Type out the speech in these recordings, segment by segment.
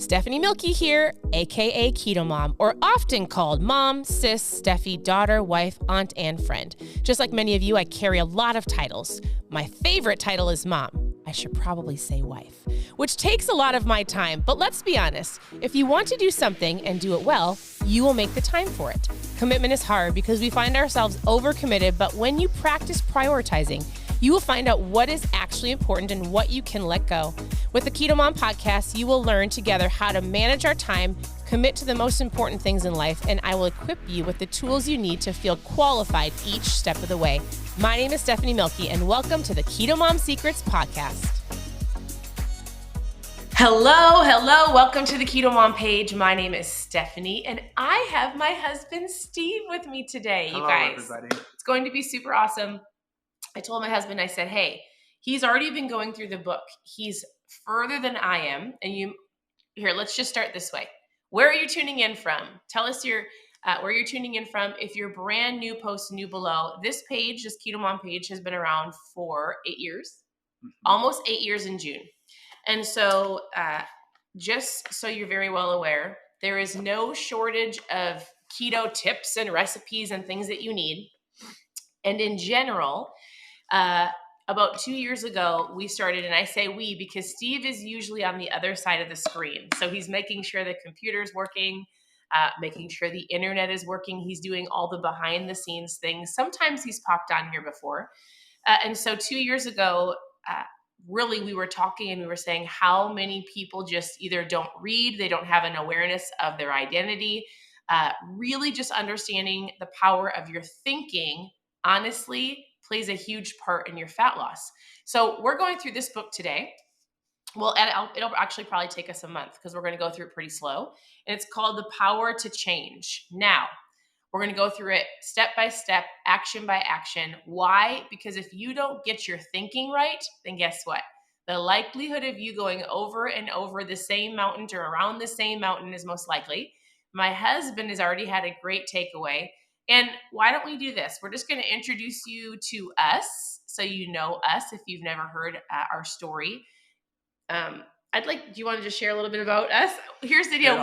Stephanie Milky here, aka Keto Mom, or often called mom, sis, Steffi, daughter, wife, aunt, and friend. Just like many of you, I carry a lot of titles. My favorite title is mom. I should probably say wife, which takes a lot of my time. But let's be honest, if you want to do something and do it well, you will make the time for it. Commitment is hard because we find ourselves overcommitted, but when you practice prioritizing, you will find out what is actually important and what you can let go. With the Keto Mom podcast, you will learn together how to manage our time, commit to the most important things in life, and I will equip you with the tools you need to feel qualified each step of the way. My name is Stephanie Milky, and welcome to the Keto Mom Secrets podcast. Hello. Welcome to the Keto Mom page. My name is Stephanie, and I have my husband, Steve, with me today. Hello, you guys. Everybody. It's going to be super awesome. I told my husband, I said, hey, he's already been going through the book. He's further than I am. And here, let's just start this way. Where are you tuning in from? Tell us where you're tuning in from. If you're brand new, post new below. This page, this Keto Mom page, has been around for 8 years, almost 8 years in June. And so just so you're very well aware, there is no shortage of keto tips and recipes and things that you need. And in general, about 2 years ago, we started, and I say we because Steve is usually on the other side of the screen. So he's making sure the computer's working, making sure the internet is working. He's doing all the behind the scenes things. Sometimes he's popped on here before. And so 2 years ago, really we were talking and we were saying how many people just either don't read, they don't have an awareness of their identity, really just understanding the power of your thinking, honestly, plays a huge part in your fat loss. So we're going through this book today. Well, it'll actually probably take us a month because we're going to go through it pretty slow. And it's called The Power to Change. Now, we're going to go through it step by step, action by action. Why? Because if you don't get your thinking right, then guess what? The likelihood of you going over and over the same mountain or around the same mountain is most likely. My husband has already had a great takeaway. And why don't we do this? We're just going to introduce you to us so you know us if you've never heard our story. Do you want to just share a little bit about us? Here's the deal.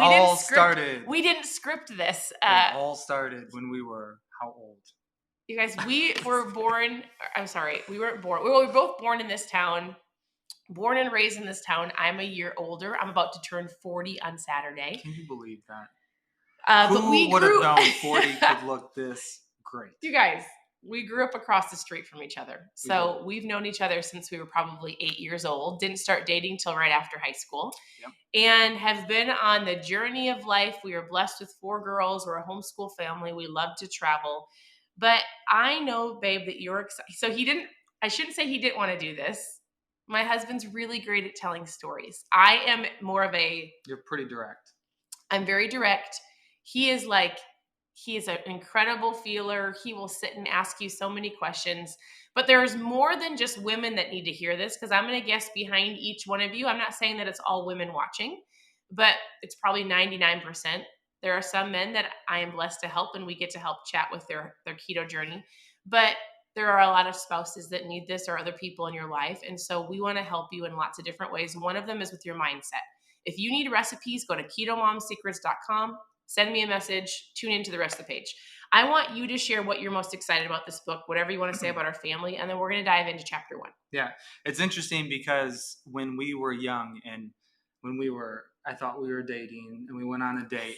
We didn't script this. It all started when we were how old? You guys, we were born, I'm sorry, we weren't born. We were both born in this town, born and raised in this town. I'm a year older. I'm about to turn 40 on Saturday. Can you believe that? Who would have known 40 could look this great? You guys, we grew up across the street from each other. So we've known each other since we were probably 8 years old. Didn't start dating till right after high school. Yep. And have been on the journey of life. We are blessed with 4 girls. We're a homeschool family. We love to travel. But I know, babe, that you're excited. So I shouldn't say he didn't want to do this. My husband's really great at telling stories. I am more of You're pretty direct. I'm very direct. He is an incredible feeler. He will sit and ask you so many questions. But there's more than just women that need to hear this because I'm going to guess behind each one of you. I'm not saying that it's all women watching, but it's probably 99%. There are some men that I am blessed to help and we get to help chat with their keto journey. But there are a lot of spouses that need this or other people in your life. And so we want to help you in lots of different ways. One of them is with your mindset. If you need recipes, go to KetoMomSecrets.com. Send me a message, tune into the rest of the page. I want you to share what you're most excited about this book, whatever you want to say about our family, and then we're going to dive into chapter 1. Yeah, it's interesting because when we were young and I thought we were dating and we went on a date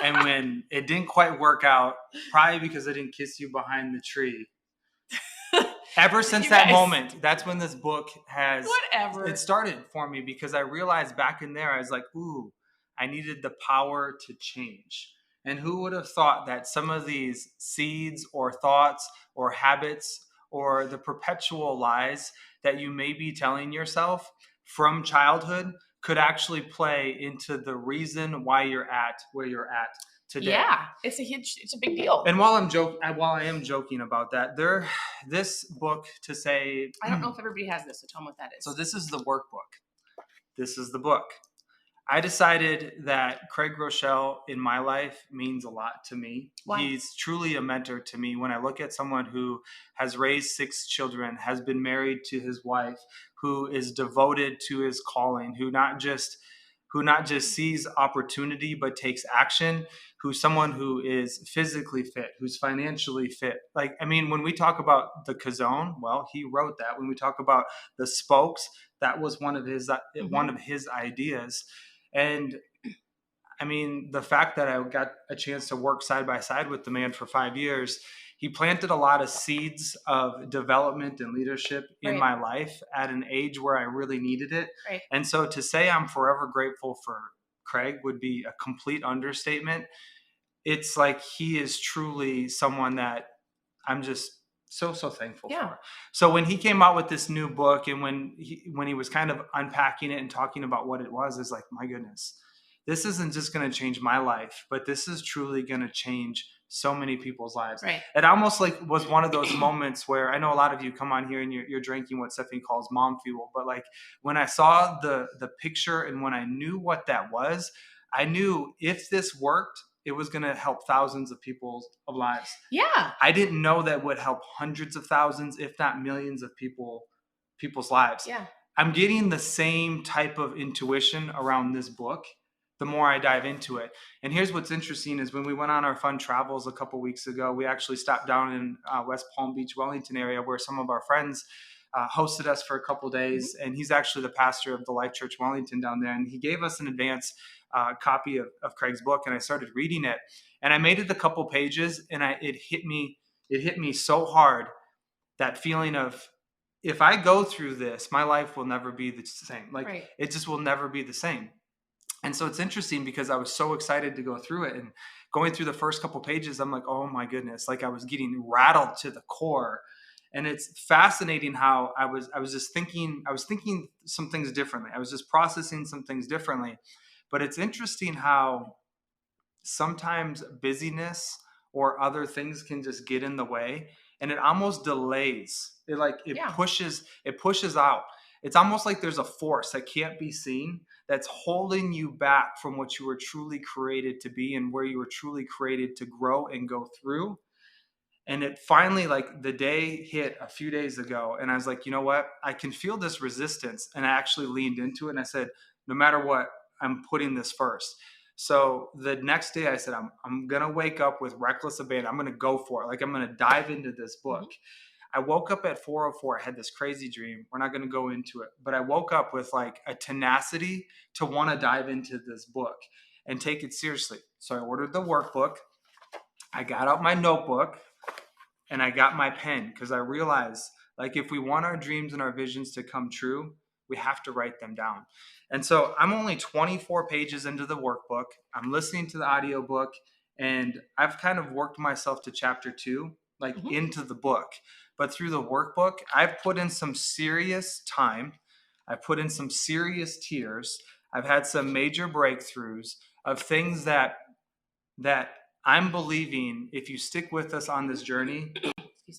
and when it didn't quite work out, probably because I didn't kiss you behind the tree. Ever since that moment, that's when this book it started for me because I realized back in there, I was like, ooh, I needed the power to change. And who would have thought that some of these seeds or thoughts or habits or the perpetual lies that you may be telling yourself from childhood could actually play into the reason why you're at where you're at today. Yeah, it's a big deal. And while I am joking about that, this book to say, I don't know if everybody has this, so tell me what that is. So this is the workbook. This is the book. I decided that Craig Groeschel in my life means a lot to me. Why? He's truly a mentor to me. When I look at someone who has raised 6 children, has been married to his wife, who is devoted to his calling, who not just who not just sees opportunity but takes action, who's someone who is physically fit, who's financially fit. Like, I mean, when we talk about the Kazone, well, he wrote that. When we talk about the spokes, that was one of his ideas. And I mean, the fact that I got a chance to work side by side with the man for 5 years, he planted a lot of seeds of development and leadership in Right. my life at an age where I really needed it. Right. And so to say I'm forever grateful for Craig would be a complete understatement. It's like he is truly someone that I'm just so thankful Yeah. for. So when he came out with this new book, and when he was kind of unpacking it and talking about what it was, is like, my goodness, this isn't just going to change my life, but this is truly going to change so many people's lives. Right. It almost like was one of those moments where I know a lot of you come on here and you're drinking what Stephanie calls mom fuel, but like when I saw the picture and when I knew what that was, I knew if this worked, it was going to help thousands of people's lives. Yeah. I didn't know that would help hundreds of thousands, if not millions of people's lives. Yeah. I'm getting the same type of intuition around this book the more I dive into it. And here's what's interesting is when we went on our fun travels a couple weeks ago, we actually stopped down in West Palm Beach, Wellington area, where some of our friends hosted us for a couple days. And he's actually the pastor of the Life Church Wellington down there. And he gave us an advance copy of Craig's book, and I started reading it. And I made it a couple pages, and it hit me so hard, that feeling of, if I go through this, my life will never be the same. Like, Right. it just will never be the same. And so it's interesting because I was so excited to go through it, and going through the first couple pages, I'm like, oh my goodness, like I was getting rattled to the core. And it's fascinating how I was thinking some things differently. I was just processing some things differently. But it's interesting how sometimes busyness or other things can just get in the way, and it almost delays. It Yeah. pushes out. It's almost like there's a force that can't be seen that's holding you back from what you were truly created to be and where you were truly created to grow and go through. And it finally, like, the day hit a few days ago, and I was like, you know what? I can feel this resistance. And I actually leaned into it and I said, no matter what, I'm putting this first. So the next day I said, I'm going to wake up with reckless abandon. I'm going to go for it. Like, I'm going to dive into this book. I woke up at 4:04. I had this crazy dream. We're not going to go into it, but I woke up with like a tenacity to want to dive into this book and take it seriously. So I ordered the workbook. I got out my notebook and I got my pen, because I realized, like, if we want our dreams and our visions to come true, we have to write them down. And so I'm only 24 pages into the workbook. I'm listening to the audiobook, and I've kind of worked myself to chapter 2, like into the book. But through the workbook, I've put in some serious time. I put in some serious tears. I've had some major breakthroughs of things that I'm believing, if you stick with us on this journey,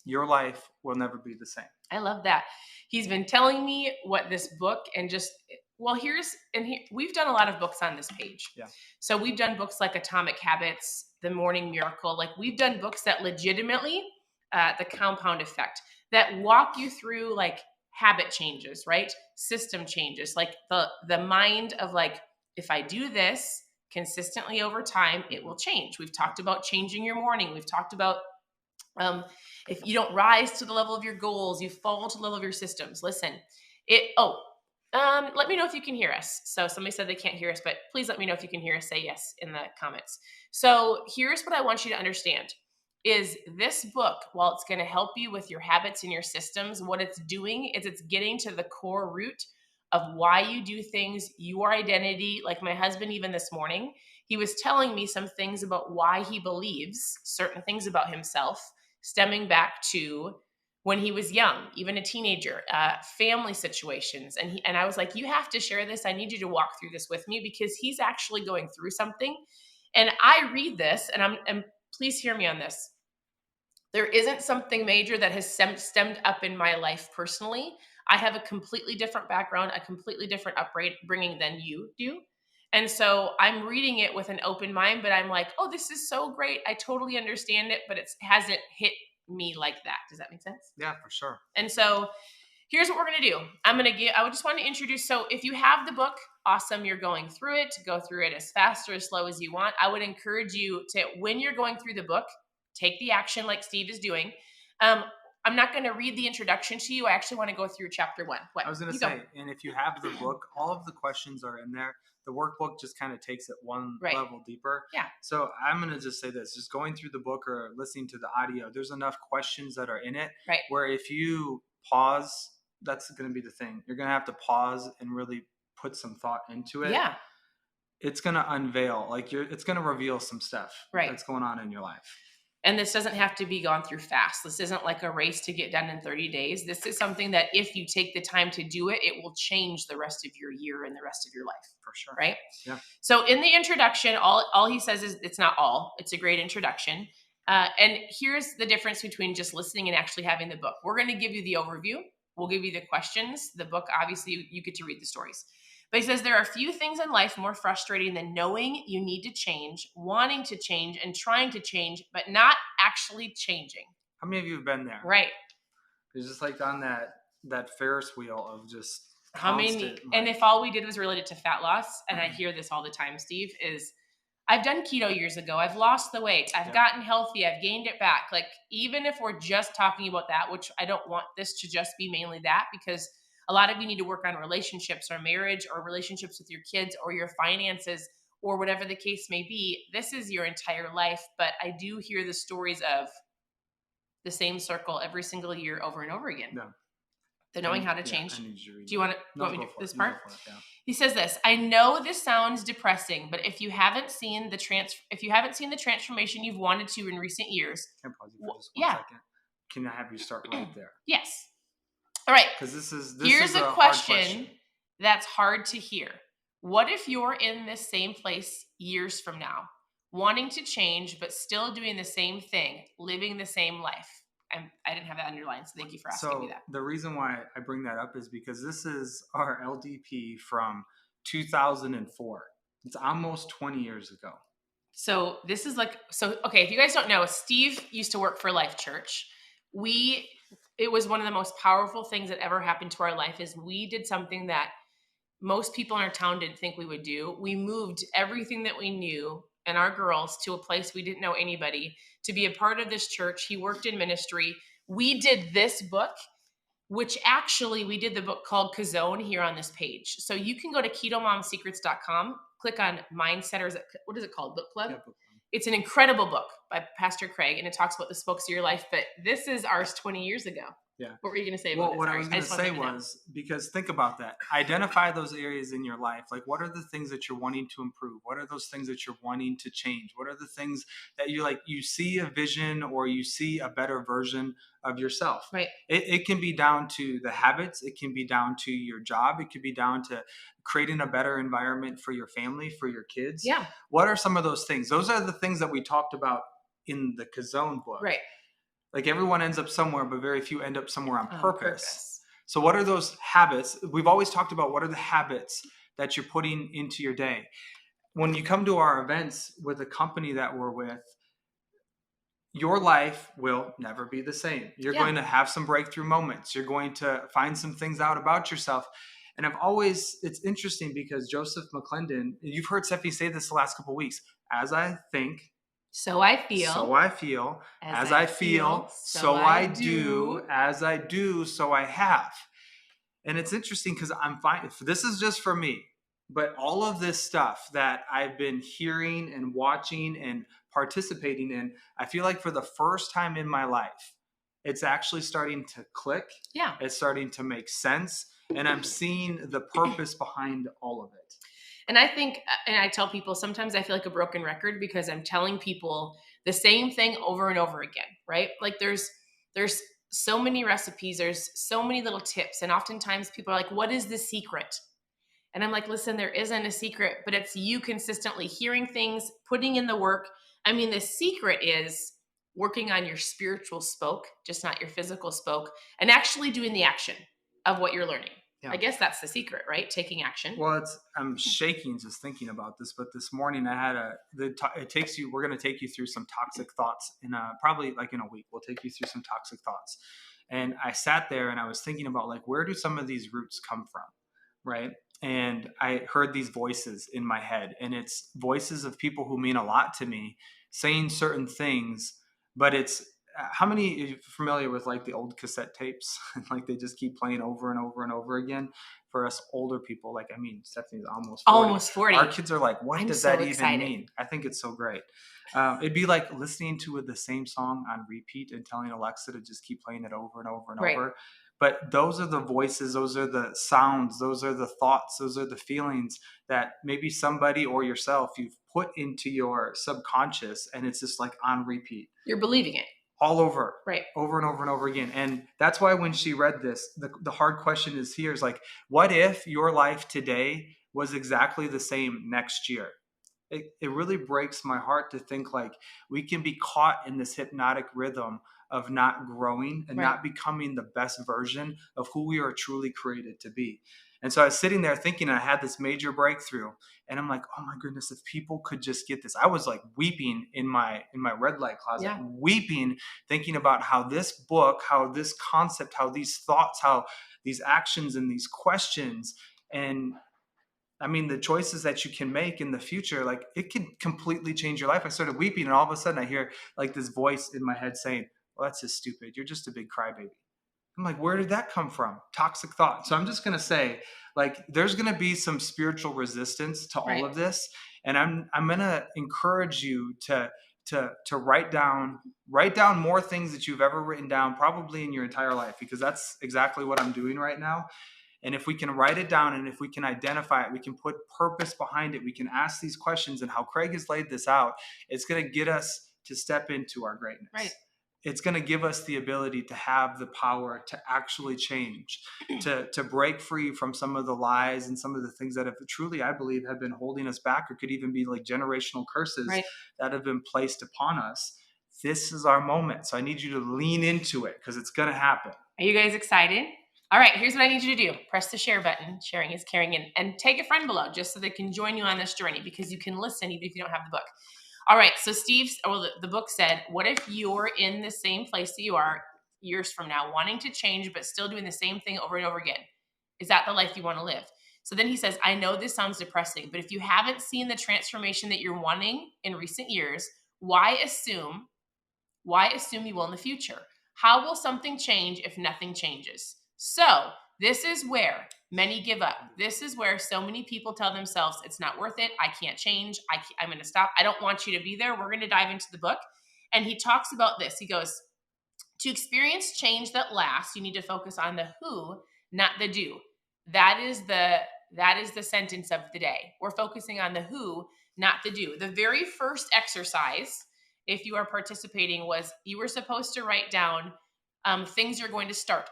your life will never be the same. I love that. He's been telling me what this book, and just, well, we've done a lot of books on this page. Yeah. So we've done books like Atomic Habits, The Morning Miracle. Like, we've done books that legitimately, The Compound Effect, that walk you through like habit changes, right? System changes, like the mind of, like, if I do this consistently over time, it will change. We've talked about changing your morning. We've talked about if you don't rise to the level of your goals, you fall to the level of your systems. Listen, let me know if you can hear us. So somebody said they can't hear us, but please let me know if you can hear us. Say yes in the comments. So here's what I want you to understand is this book, while it's going to help you with your habits and your systems, what it's doing is it's getting to the core root of why you do things, your identity. Like my husband, even this morning, he was telling me some things about why he believes certain things about himself, stemming back to when he was young, even a teenager, family situations. And I was like, you have to share this. I need you to walk through this with me, because he's actually going through something. And I read this, and please hear me on this. There isn't something major that has stemmed up in my life personally. I have a completely different background, a completely different upbringing than you do. And so I'm reading it with an open mind, but I'm like, oh, this is so great. I totally understand it, but it hasn't hit me like that. Does that make sense? Yeah, for sure. And so here's what we're going to do. I would just want to introduce. So if you have the book, awesome. You're going through it, to go through it as fast or as slow as you want. I would encourage you to, when you're going through the book, take the action like Steve is doing. I'm not going to read the introduction to you. I actually want to go through chapter 1. What? I was going to say, and if you have the book, all of the questions are in there. The workbook just kind of takes it one level deeper. Yeah. So I'm going to just say this, just going through the book or listening to the audio, there's enough questions that are in it where if you pause, that's going to be the thing. You're going to have to pause and really put some thought into it. Yeah. It's going to unveil, it's going to reveal some stuff that's going on in your life. And this doesn't have to be gone through fast. This isn't like a race to get done in 30 days. This is something that if you take the time to do it, it will change the rest of your year and the rest of your life. For sure. Right? Yeah. So in the introduction, all he says is, it's not all. It's a great introduction. And here's the difference between just listening and actually having the book. We're going to give you the overview. We'll give you the questions. The book, obviously, you get to read the stories. But he says there are few things in life more frustrating than knowing you need to change, wanting to change, and trying to change, but not actually changing. How many of you have been there? Right. It's just like on that Ferris wheel of just how many. And if all we did was related to fat loss, and I hear this all the time, Steve, is I've done keto years ago. I've lost the weight. I've gotten healthy. I've gained it back. Like, even if we're just talking about that, which I don't want this to just be mainly that, because a lot of you need to work on relationships or marriage or relationships with your kids or your finances or whatever the case may be. This is your entire life. But I do hear the stories of the same circle every single year over and over again. No. The knowing how to change. I need you to read do you want me to do this part? Yeah. He says this, I know this sounds depressing, but if you haven't seen the transformation you've wanted to in recent years. Can I pause you for just one second? Can I have you start right there? Yes. All right. Because here's a question that's hard to hear. What if you're in this same place years from now, wanting to change, but still doing the same thing, living the same life? I didn't have that underlined, so thank you for asking me that. The reason why I bring that up is because this is our LDP from 2004. It's almost 20 years ago. So this is okay, if you guys don't know, Steve used to work for Life Church. It was one of the most powerful things that ever happened to our life is we did something that most people in our town didn't think we would do. We moved everything that we knew and our girls to a place we didn't know anybody to be a part of this church. He worked in ministry. We did this book, which actually we did the book called Kazone here on this page. So you can go to ketomomsecrets.com, click on Mindset, or what is it called? Book Club? Yeah, Book Club. It's an incredible book by Pastor Craig, and it talks about the spokes of your life, but this is ours 20 years ago. Yeah. What were you going to say about what I was going to say was, because think about that. Identify those areas in your life. Like, what are the things that you're wanting to improve? What are those things that you're wanting to change? What are the things that you see a vision or you see a better version of yourself? Right. It can be down to the habits. It can be down to your job. It could be down to creating a better environment for your family, for your kids. Yeah. What are some of those things? Those are the things that we talked about in the Kazone book. Right. Like, everyone ends up somewhere, but very few end up somewhere on purpose. So what are those habits? We've always talked about what are the habits that you're putting into your day. When you come to our events with the company that we're with, your life will never be the same. You're going to have some breakthrough moments. You're going to find some things out about yourself. And it's interesting because Joseph McClendon, you've heard Steffi say this the last couple of weeks, as I think, so I feel. So I feel. As I feel, so I do. As I do, so I have. And it's interesting because I'm fine. This is just for me. But all of this stuff that I've been hearing and watching and participating in, I feel like for the first time in my life, it's actually starting to click. Yeah. It's starting to make sense. And I'm seeing the purpose behind all of it. And I think, and I tell people, sometimes I feel like a broken record because I'm telling people the same thing over and over again, right? Like there's so many recipes, there's so many little tips. And oftentimes people are like, what is the secret? And I'm like, listen, there isn't a secret, but it's you consistently hearing things, putting in the work. I mean, the secret is working on your spiritual spoke, just not your physical spoke, and actually doing the action of what you're learning. Yeah. I guess that's the secret, right? Taking action. Well, I'm shaking just thinking about this, but this morning I had we're going to take you through some toxic thoughts in probably like in a week. We'll take you through some toxic thoughts. And I sat there and I was thinking about, like, where do some of these roots come from? Right. And I heard these voices in my head, and it's voices of people who mean a lot to me saying certain things, but it's how many are you familiar with like the old cassette tapes? Like they just keep playing over and over and over again for us older people. Like, I mean, Stephanie's almost 40. Almost 40. Our kids are like, what I'm does so that even excited. mean? I think it's so great. It'd be like listening to the same song on repeat and telling Alexa to just keep playing it over and over and Right. over. But those are the voices, those are the sounds, those are the thoughts, those are the feelings that maybe somebody or yourself you've put into your subconscious, and it's just like on repeat. You're believing it. All over. Right. Over and over and over again. And that's why when she read this, the hard question is here is like, what if your life today was exactly the same next year? It really breaks my heart to think like we can be caught in this hypnotic rhythm of not growing and Right. not becoming the best version of who we are truly created to be. And so I was sitting there thinking, I had this major breakthrough, and I'm like, oh my goodness, if people could just get this. I was like weeping in my red light closet, Yeah. weeping, thinking about how this book, how this concept, how these thoughts, how these actions and these questions, and I mean, the choices that you can make in the future, like it can completely change your life. I started weeping, and all of a sudden I hear like this voice in my head saying, well, that's just stupid. You're just a big crybaby. I'm like, where did that come from? Toxic thought. So I'm just going to say, like, there's going to be some spiritual resistance to all Right. of this. And I'm going to encourage you to write down more things that you've ever written down, probably in your entire life, because that's exactly what I'm doing right now. And if we can write it down and if we can identify it, we can put purpose behind it. We can ask these questions, and how Craig has laid this out, it's going to get us to step into our greatness. Right. It's going to give us the ability to have the power to actually change, to break free from some of the lies and some of the things that have truly, I believe, have been holding us back, or could even be like generational curses Right. that have been placed upon us. This is our moment. So I need you to lean into it because it's going to happen. Are you guys excited? All right, here's what I need you to do. Press the share button. Sharing is caring. And take a friend below just so they can join you on this journey, because you can listen even if you don't have the book. All right, so the book said, what if you're in the same place that you are years from now, wanting to change but still doing the same thing over and over again? Is that the life you want to live? So then he says, I know this sounds depressing, but if you haven't seen the transformation that you're wanting in recent years, why assume you will in the future? How will something change if nothing changes? So this is where many give up. This is where so many people tell themselves, it's not worth it. I can't change. I'm going to stop. I don't want you to be there. We're going to dive into the book. And he talks about this. He goes, to experience change that lasts, you need to focus on the who, not the do. That is the sentence of the day. We're focusing on the who, not the do. The very first exercise, if you are participating, was you were supposed to write down things you're going to start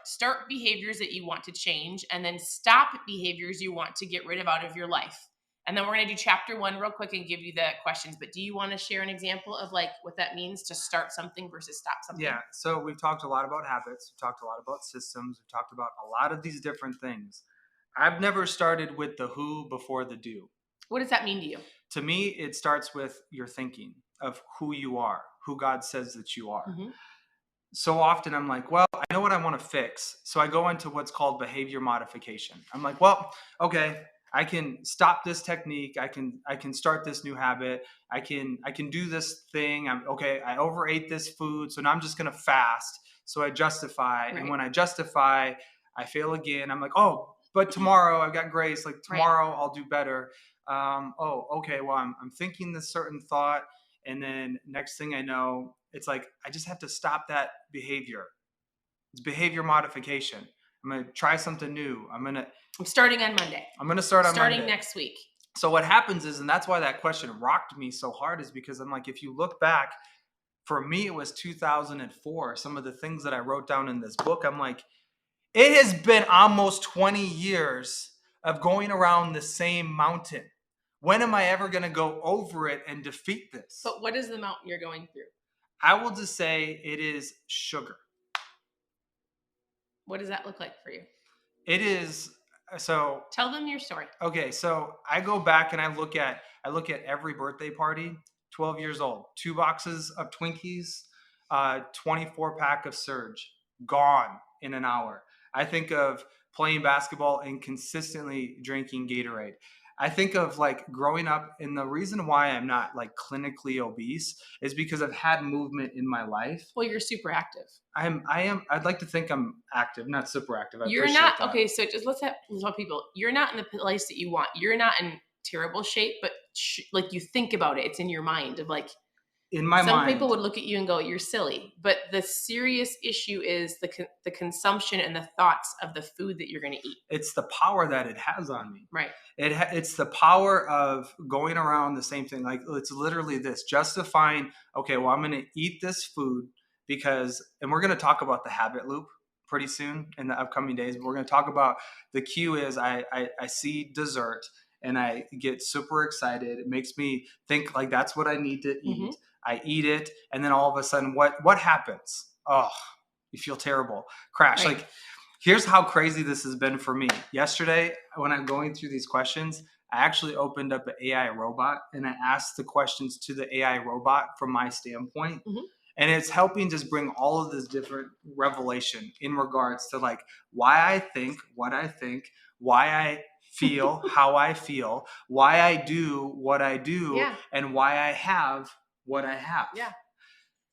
behaviors that you want to change, and then stop behaviors you want to get rid of out of your life. And then we're going to do chapter 1 real quick and give you the questions. But do you want to share an example of like what that means to start something versus stop something? Yeah. So we've talked a lot about habits. We've talked a lot about systems. We've talked about a lot of these different things. I've never started with the who before the do. What does that mean to you? To me, it starts with your thinking of who you are, who God says that you are. Mm-hmm. So often I'm like, well, I know what I want to fix. So I go into what's called behavior modification. I'm like, well, okay, I can stop this technique. I can start this new habit. I can do this thing. I overate this food. So now I'm just going to fast. So I justify. Right. And when I justify, I fail again. I'm like, oh, but tomorrow I've got grace. Like tomorrow I'll do better. Okay. Well, I'm thinking this certain thought. And then next thing I know, it's like, I just have to stop that behavior. It's behavior modification. I'm going to try something new. I'm starting on Monday. I'm going to start on Monday. Starting next week. So what happens is, and that's why that question rocked me so hard, is because I'm like, if you look back, for me, it was 2004. Some of the things that I wrote down in this book, I'm like, it has been almost 20 years of going around the same mountain. When am I ever going to go over it and defeat this? But what is the mountain you're going through? I will just say it is sugar. What does that look like for you? It is. So tell them your story. Okay, so I go back and I look at every birthday party. 12 years old, 2 boxes of Twinkies, 24 pack of Surge. gone in an hour. I think of playing basketball and consistently drinking Gatorade. I think of like growing up, and the reason why I'm not like clinically obese is because I've had movement in my life. Well, you're super active. I'd like to think I'm active, not super active. I You're appreciate not, that. okay, so just let's tell people, you're not in the place that you want. You're not in terrible shape, but like you think about it, it's in your mind of like, In my some mind, people would look at you and go, "You're silly." But the serious issue is the consumption and the thoughts of the food that you're going to eat. it's the power that it has on me. Right. It's the power of going around the same thing. Like it's literally this justifying, okay, well, I'm going to eat this food because, and we're going to talk about the habit loop pretty soon in the upcoming days, but we're going to talk about the cue is I see dessert and I get super excited. It makes me think like that's what I need to eat. Mhm. I eat it. And then all of a sudden what happens? Oh, you feel terrible. Crash. Right. Like, here's how crazy this has been for me. Yesterday, when I'm going through these questions, I actually opened up an AI robot and I asked the questions to the AI robot from my standpoint. Mhm. And it's helping just bring all of this different revelation in regards to like why I think, what I think, why I feel, how I feel, why I do what I do, Yeah. and why I have what I have. Yeah.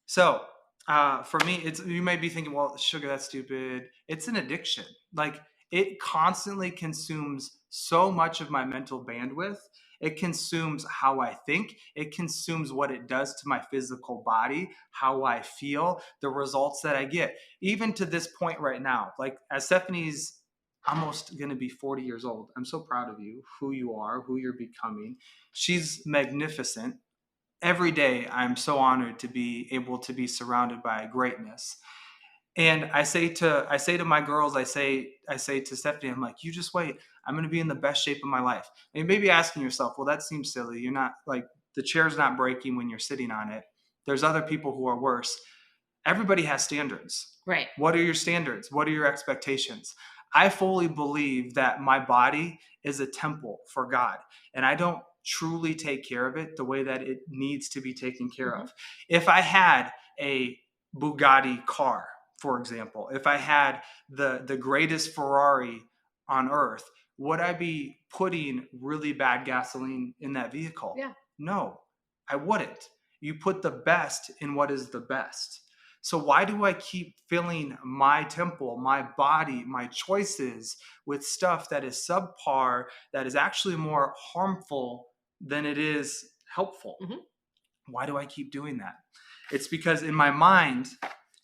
So for me, it's you may be thinking, well, sugar, that's stupid. It's an addiction. Like it constantly consumes so much of my mental bandwidth. It consumes how I think. It consumes what it does to my physical body, how I feel, the results that I get. Even to this point right now, like as Stephanie's almost going to be 40 years old. I'm so proud of you, who you are, who you're becoming. She's magnificent. Every day I'm so honored to be able to be surrounded by greatness. And I say to my girls, I say to Stephanie, I'm like, you just wait. I'm gonna be in the best shape of my life. And you may be asking yourself, well, that seems silly. You're not like the chair's not breaking when you're sitting on it. There's other people who are worse. Everybody has standards. Right. What are your standards? What are your expectations? I fully believe that my body is a temple for God, and I don't truly take care of it the way that it needs to be taken care Mhm. of. If I had a Bugatti car, for example, if I had the greatest Ferrari on earth, would I be putting really bad gasoline in that vehicle? Yeah. No, I wouldn't. You put the best in what is the best. So why do I keep filling my temple, my body, my choices with stuff that is subpar, that is actually more harmful than it is helpful? Mhm. Why do I keep doing that? It's because in my mind,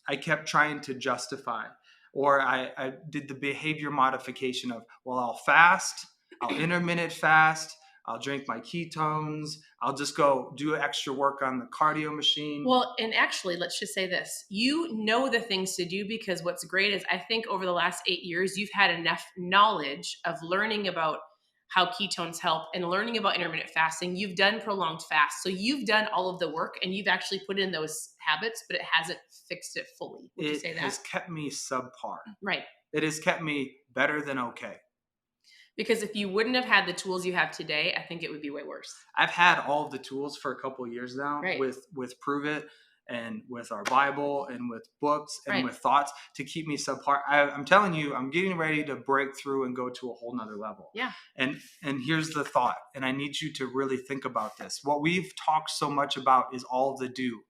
I kept trying to justify, or I did the behavior modification of, well, I'll fast, I'll intermittent fast, I'll drink my ketones, I'll just go do extra work on the cardio machine. Well, and actually, let's just say this. You know the things to do because what's great is I think over the last 8 years, you've had enough knowledge of learning about how ketones help and learning about intermittent fasting. You've done prolonged fast. So you've done all of the work and you've actually put in those habits, but it hasn't fixed it fully. Would you say It that? has kept me subpar. Right. It has kept me better than okay. Because if you wouldn't have had the tools you have today, I think it would be way worse. I've had all of the tools for a couple of years now Right. with Prove It and with our Bible and with books and Right. with thoughts to keep me subpar. I'm telling you, I'm getting ready to break through and go to a whole nother level. Yeah. And here's the thought, and I need you to really think about this. What we've talked so much about is all the do.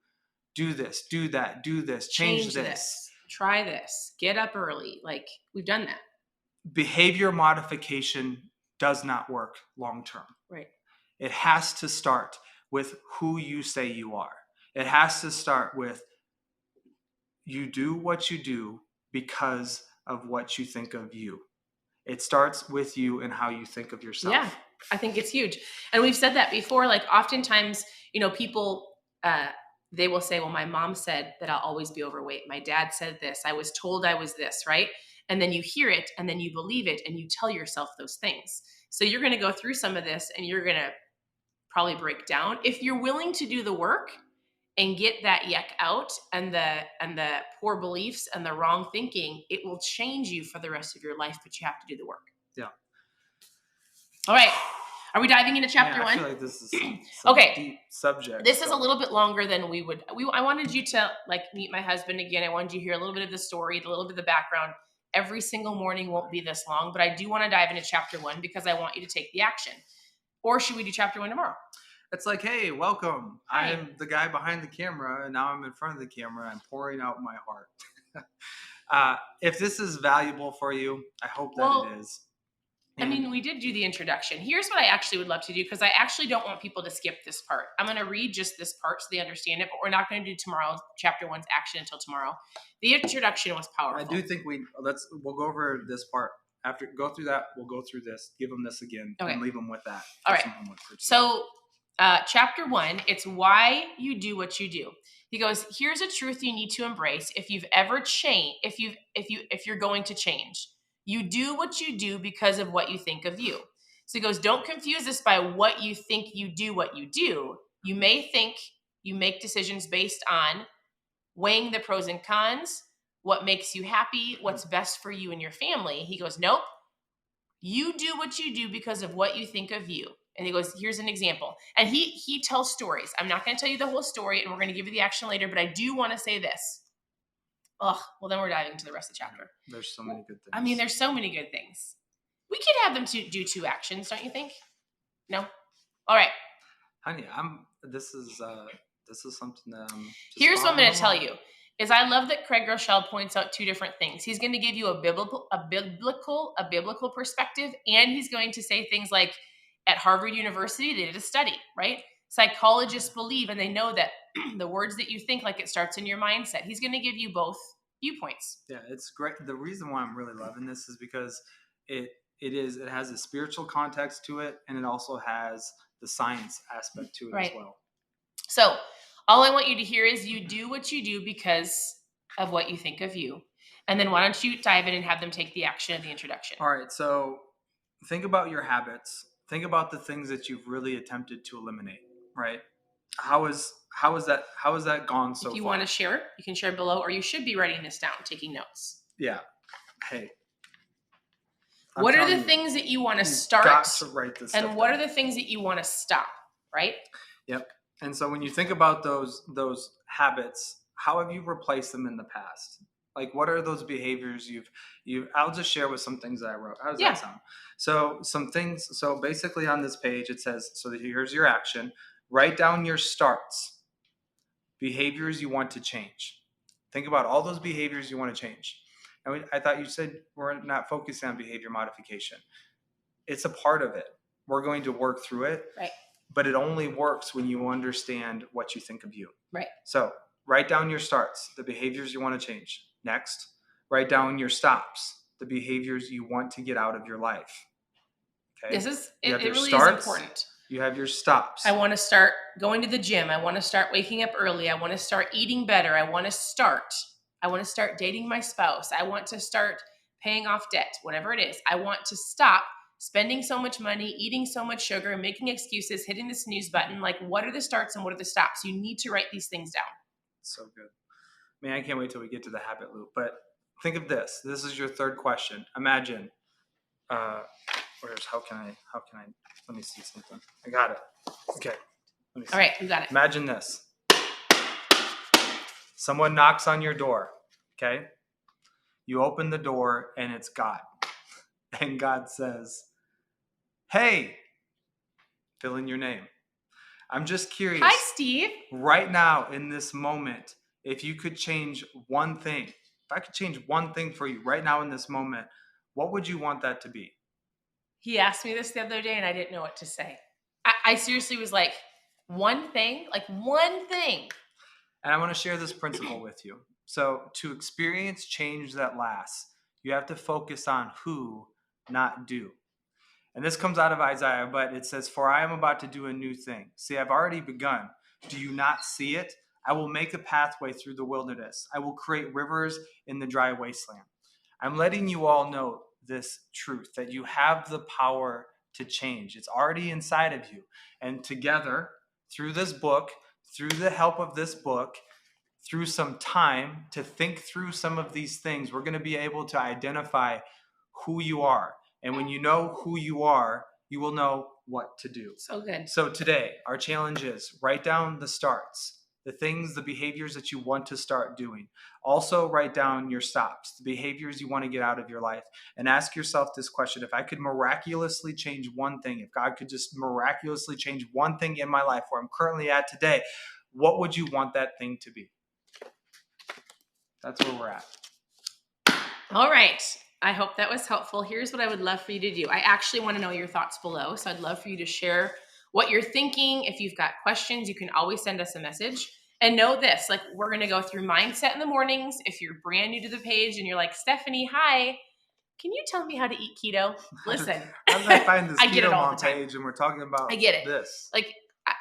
Do this, do that, do this, change this. Try this, get up early. Like we've done that. Behavior modification does not work long term. Right. It has to start with who you say you are. It has to start with you do what you do because of what you think of you. It starts with you and how you think of yourself. Yeah, I think it's huge. And we've said that before. Like oftentimes, people they will say, well, my mom said that I'll always be overweight. My dad said this. I was told I was this, right? And then you hear it and then you believe it and you tell yourself those things. So you're going to go through some of this and you're going to probably break down. If you're willing to do the work and get that yuck out and the poor beliefs and the wrong thinking, it will change you for the rest of your life, but you have to do the work. Yeah. All right. Are we diving into chapter 1? I feel like this is some Okay. deep subject. This is a little bit longer than I wanted you to like meet my husband again. I wanted you to hear a little bit of the story, a little bit of the background. Every single morning won't be this long, but I do want to dive into chapter 1 because I want you to take the action. Or should we do chapter 1 tomorrow? It's like, hey, welcome. Hi. I am the guy behind the camera, and now I'm in front of the camera. I'm pouring out my heart. If this is valuable for you, I hope that it is. I mean, we did do the introduction. Here's what I actually would love to do, because I actually don't want people to skip this part. I'm going to read just this part so they understand it, but we're not going to do tomorrow's chapter 1's action until tomorrow. The introduction was powerful. I do think we'll go over this part. After go through that, we'll go through this, give them this again, and leave them with that. All right. So chapter 1, it's why you do what you do. He goes, here's a truth you need to embrace if you've ever changed, if you're going to change. You do what you do because of what you think of you. So he goes, don't confuse this by what you think you do what you do. You may think you make decisions based on weighing the pros and cons, what makes you happy, what's best for you and your family. He goes, nope. You do what you do because of what you think of you. And he goes, here's an example. And he tells stories. I'm not going to tell you the whole story, and we're going to give you the action later, but I do want to say this. Well, then we're diving into the rest of the chapter. There's so many good things. I mean, there's so many good things. We could have them do 2 actions, don't you think? No? All right. Honey, this is something that Here's what I'm going to tell you. Is I love that Craig Groeschel points out 2 different things. He's going to give you a biblical perspective, and he's going to say things like, at Harvard University, they did a study, right? Psychologists believe, and they know that the words that you think, like, it starts in your mindset. He's going to give you both viewpoints. Yeah, it's great. The reason why I'm really loving this is because it has a spiritual context to it, and it also has the science aspect to it as well. So all I want you to hear is you do what you do because of what you think of you. And then why don't you dive in and have them take the action of the introduction? All right. So think about your habits. Think about the things that you've really attempted to eliminate, right? How is that gone so far? If you want to share, you can share below, or you should be writing this down, taking notes. Yeah. Hey. What are the things that you want to start? Got to write this and what are the things that you want to stop, right? Yep. And so when you think about those habits, how have you replaced them in the past? Like, what are those behaviors I'll just share with some things that I wrote. How does that sound? So some things, so basically on this page, it says, so here's your action. Write down your starts, behaviors you want to change. Think about all those behaviors you want to change. And I thought you said we're not focusing on behavior modification. It's a part of it. We're going to work through it. Right. But it only works when you understand what you think of you. Right. So write down your starts, the behaviors you want to change. Next, write down your stops, the behaviors you want to get out of your life. Okay. It really is important. You have your stops. I want to start going to the gym. I want to start waking up early. I want to start eating better. I want to start dating my spouse. I want to start paying off debt, whatever it is. I want to stop spending so much money, eating so much sugar, making excuses, hitting the snooze button. Like, what are the starts and what are the stops? You need to write these things down. So good. Man, I can't wait till we get to the habit loop. But think of this. This is your 3rd question. Imagine, how can I, let me see something. I got it. Okay. Let me see. All right, you got it. Imagine this. Someone knocks on your door, okay? You open the door and it's God. And God says, hey, fill in your name. I'm just curious. Hi, Steve. Right now, in this moment, if you could change one thing, if I could change one thing for you right now in this moment, what would you want that to be? He asked me this the other day and I didn't know what to say. I seriously was like, one thing. And I want to share this principle with you. So to experience change that lasts, you have to focus on who, not do. And this comes out of Isaiah, but it says, for I am about to do a new thing. See, I've already begun. Do you not see it? I will make a pathway through the wilderness. I will create rivers in the dry wasteland. I'm letting you all know this truth, that you have the power to change. It's already inside of you. And together, through this book, through the help of this book, through some time to think through some of these things, we're going to be able to identify who you are. And when you know who you are, you will know what to do. So good. So today, our challenge is write down the starts, the things, the behaviors that you want to start doing. Also write down your stops, the behaviors you want to get out of your life, and ask yourself this question: if I could miraculously change one thing, if God could just miraculously change one thing in my life where I'm currently at today, what would you want that thing to be? That's where we're at. All right. I hope that was helpful. Here's what I would love for you to do. I actually want to know your thoughts below. So I'd love for you to share what you're thinking. If you've got questions, you can always send us a message. And know this, like, we're going to go through mindset in the mornings. If you're brand new to the page and you're like, Stephanie, hi, can you tell me how to eat keto? Listen. How did I find this I get Keto it all Mom the time. page and we're talking about I get it. this? Like,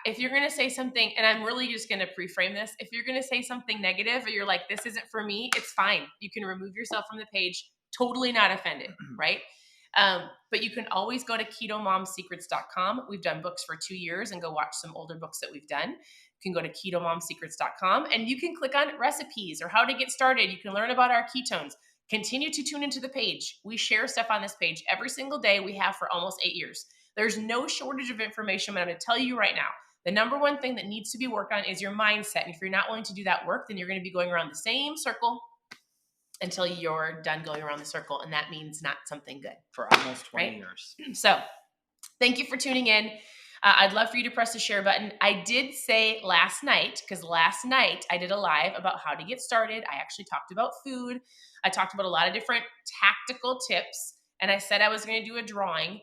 if you're going to say something, and I'm really just going to pre-frame this, if you're going to say something negative or you're like, this isn't for me, it's fine. You can remove yourself from the page. Totally not offended, right? But you can always go to KetoMomSecrets.com. We've done books for 2 years, and go watch some older books that we've done. You can go to KetoMomSecrets.com and you can click on recipes or how to get started. You can learn about our ketones. Continue to tune into the page. We share stuff on this page every single day. We have for almost 8 years. There's no shortage of information, but I'm going to tell you right now, the number one thing that needs to be worked on is your mindset. And if you're not willing to do that work, then you're going to be going around the same circle until you're done going around the circle. And that means not something good. For almost 20 years. So thank you for tuning in. I'd love for you to press the share button. I did say last night, because last night I did a live about how to get started. I actually talked about food. I talked about a lot of different tactical tips. And I said I was going to do a drawing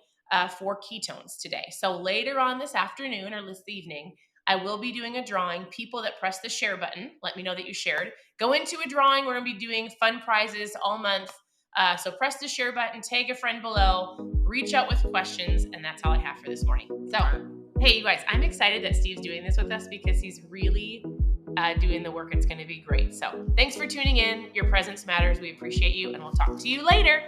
for ketones today. So later on this afternoon or this evening, I will be doing a drawing. People that press the share button, let me know that you shared. Go into a drawing. We're going to be doing fun prizes all month. So press the share button, tag a friend below, reach out with questions, and that's all I have for this morning. So, hey, you guys, I'm excited that Steve's doing this with us because he's really doing the work. It's going to be great. So thanks for tuning in. Your presence matters. We appreciate you, and we'll talk to you later.